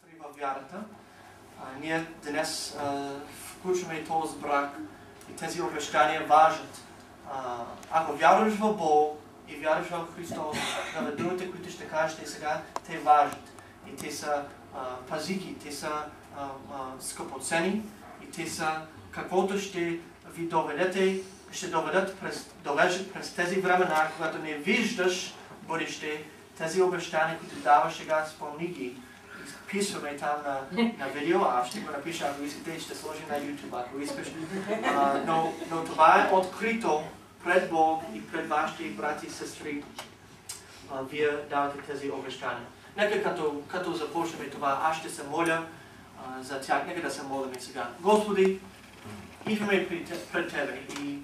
сестри във вярата. Ние днес включваме този брак и тези обещания важат. Ако вярваш в Бог и вярваш в Христос, на думите, които ще кажете сега, те важат. И те са пазики, те са скъпоценни и те са каквото ще ви доведете, ще доведат през тези времена, когато не виждаш бъдеще, тези обещания, които даваш сега, спомни ги. Писваме там на видео, аз ще го напиша, ако искате, ще сложим на YouTube, ако искаш. Но това е открито пред Бог и пред вашите брати и сестри. Вие давате тези обещания. Нека като започнем това, аз ще се моля за тях. Нека да се молим сега. Господи, идваме пред Тебе и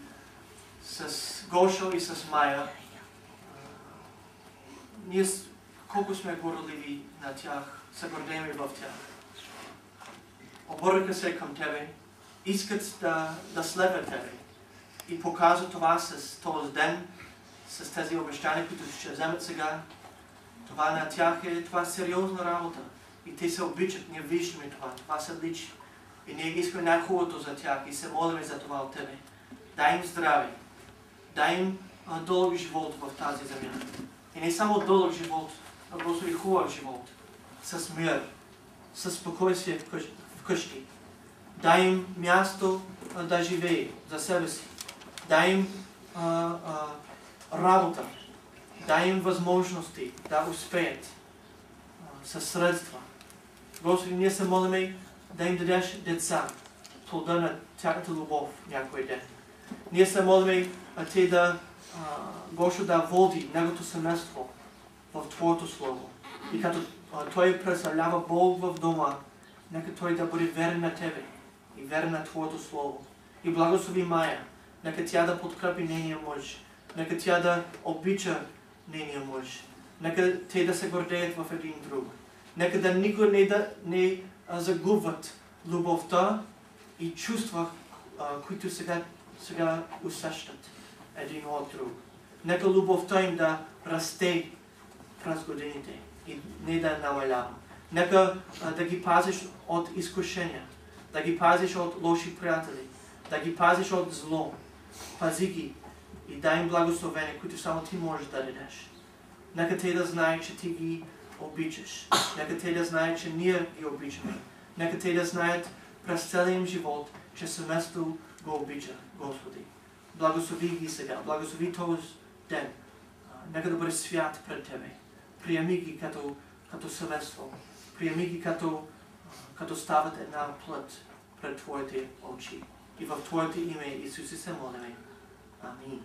с Гошо и с Майя. Ние колко сме горливи на тях, се гордеем в тях. Обърнаха се към Тебе, искат да следват Тебе и показват това с този ден, с тези обещания, които ще вземат сега. Това на тях това е сериозна работа и те се обичат, ние виждаме това се личи. И ние искаме най-хубавото за тях и се молим за това от Тебе. Дай им здраве, дай им дълъг живот в тази земя. И не само дълъг живот, а просто и хубав живот. С мир, с спокойствие вкъщи. Дай им място да живее за себе си. Дай им работа. Дай им възможности да успеят със средства. Господи, ние се молим да им дадеш деца, плода на тяхната любов някой ден. Ние се молим те да Гошо да води неговото семейство в Твоето Слово. И като той представлява Бог в дома, нека той да бъде верен на Тебе и верен на Твоето Слово. И благослови Майя, нека тя да подкрепи нейния мъж, нека тя да обича нейния мъж, нека те да се гордеят в един друг. Нека да никой не загубват любовта и чувства, които сега усещат един от друг. Нека любовта им да расте през годините и не да намалява. Нека да ги пазиш от изкушения, да ги пазиш от лоши приятели, да ги пазиш от зло. Пази ги и дай им благословение, които само Ти можеш да дадеш. Нека те да знаят, че Ти ги обичаш. Нека те да знаят, че ние ги обичаме. Нека те да знаят през целия им живот, че семейството го обича, Господи. Благослови ги сега, благослови този ден. Нека да бъде свят пред Тебе. Приеми ги като семейство. Приеми ги като стават една плът пред Твоите очи. И в Твоето име, Исусе, се молим. Амин.